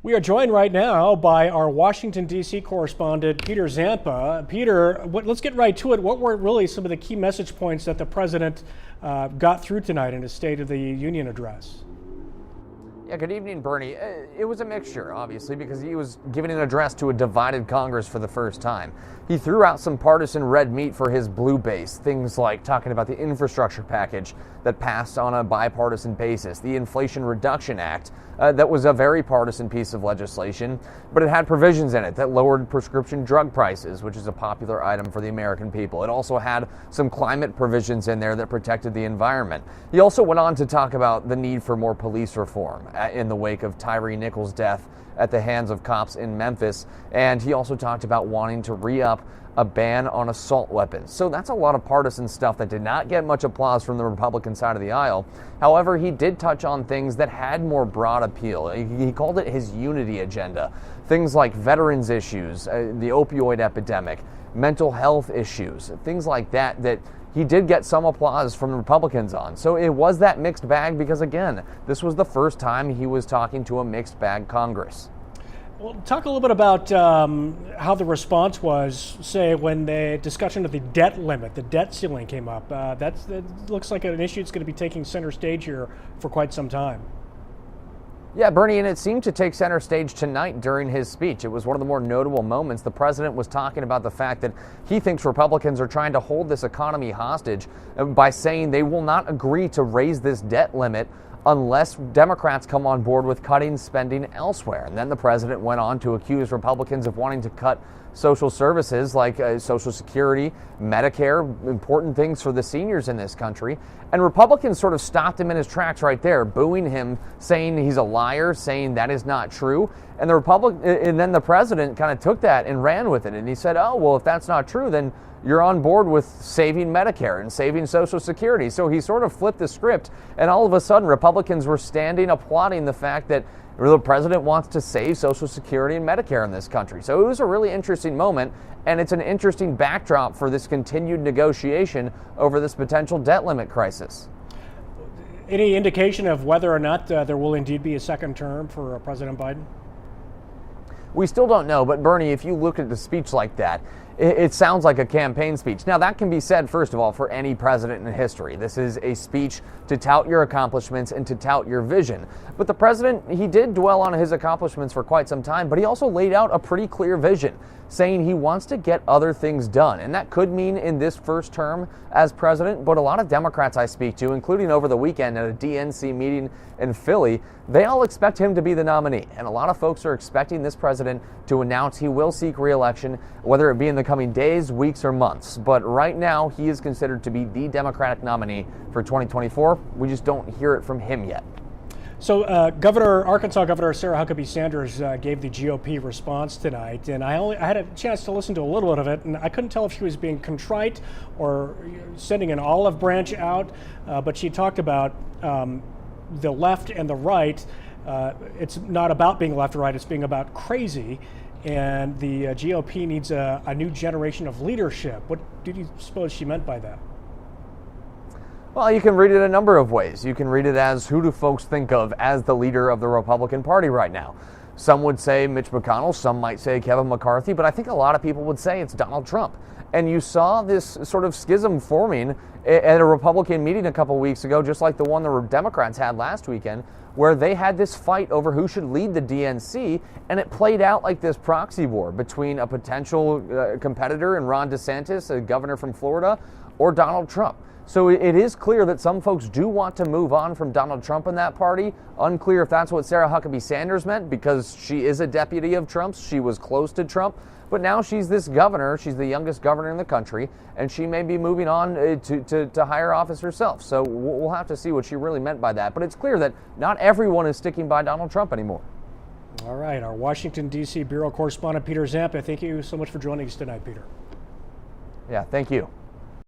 We are joined right now by our Washington, D.C. correspondent, Peter Zampa. Peter, let's get right to it. What were really some of the key message points that the president got through tonight in his State of the Union address? Yeah, good evening, Bernie. It was a mixture, obviously, because he was giving an address to a divided Congress for the first time. He threw out some partisan red meat for his blue base, things like talking about the infrastructure package that passed on a bipartisan basis, the Inflation Reduction Act, that was a very partisan piece of legislation, but it had provisions in it that lowered prescription drug prices, which is a popular item for the American people. It also had some climate provisions in there that protected the environment. He also went on to talk about the need for more police reform in the wake of Tyree Nichols' death at the hands of cops in Memphis, and he also talked about wanting to re-up a ban on assault weapons. So that's a lot of partisan stuff that did not get much applause from the Republican side of the aisle. However, he did touch on things that had more broad appeal. He called it his unity agenda. Things like veterans issues, the opioid epidemic, mental health issues, things like that he did get some applause from the Republicans on. So it was that mixed bag because, again, this was the first time he was talking to a mixed bag Congress. Well, talk a little bit about how the response was, say, when the discussion of the debt limit, the debt ceiling came up. That looks like an issue that's going to be taking center stage here for quite some time. Yeah, Bernie, and it seemed to take center stage tonight during his speech. It was one of the more notable moments. The president was talking about the fact that he thinks Republicans are trying to hold this economy hostage by saying they will not agree to raise this debt limit unless Democrats come on board with cutting spending elsewhere. And then the president went on to accuse Republicans of wanting to cut social services like Social Security, Medicare, important things for the seniors in this country. And Republicans sort of stopped him in his tracks right there, booing him, saying he's a liar, saying that is not true. And then the president kind of took that and ran with it. And he said, oh, well, if that's not true, then you're on board with saving Medicare and saving Social Security. So he sort of flipped the script, and all of a sudden Republicans were standing applauding the fact that the president wants to save Social Security and Medicare in this country. So it was a really interesting moment, and it's an interesting backdrop for this continued negotiation over this potential debt limit crisis. Any indication of whether or not there will indeed be a second term for President Biden? We still don't know, but Bernie, if you look at the speech like that, it sounds like a campaign speech. Now, that can be said, first of all, for any president in history. This is a speech to tout your accomplishments and to tout your vision. But the president, he did dwell on his accomplishments for quite some time, but he also laid out a pretty clear vision, saying he wants to get other things done. And that could mean in this first term as president, but a lot of Democrats I speak to, including over the weekend at a DNC meeting in Philly, they all expect him to be the nominee. And a lot of folks are expecting this president to announce he will seek re-election, whether it be in the coming days, weeks, or months. But right now, he is considered to be the Democratic nominee for 2024. We just don't hear it from him yet. So Arkansas Governor Sarah Huckabee Sanders gave the GOP response tonight, and I had a chance to listen to a little bit of it, and I couldn't tell if she was being contrite or sending an olive branch out, but she talked about the left and the right. It's not about being left or right, it's being about crazy, and the GOP needs a new generation of leadership. What did you suppose she meant by that? Well, you can read it a number of ways. You can read it as, who do folks think of as the leader of the Republican Party right now? Some would say Mitch McConnell, some might say Kevin McCarthy, but I think a lot of people would say it's Donald Trump. And you saw this sort of schism forming at a Republican meeting a couple weeks ago, just like the one the Democrats had last weekend, where they had this fight over who should lead the DNC, and it played out like this proxy war between a potential competitor in Ron DeSantis, a governor from Florida, or Donald Trump. So it is clear that some folks do want to move on from Donald Trump in that party. Unclear if that's what Sarah Huckabee Sanders meant, because she is a deputy of Trump's. She was close to Trump. But now she's this governor. She's the youngest governor in the country, and she may be moving on to higher office herself. So we'll have to see what she really meant by that. But it's clear that not everyone is sticking by Donald Trump anymore. All right. Our Washington, D.C. Bureau Correspondent Peter Zampa, thank you so much for joining us tonight, Peter. Yeah, thank you.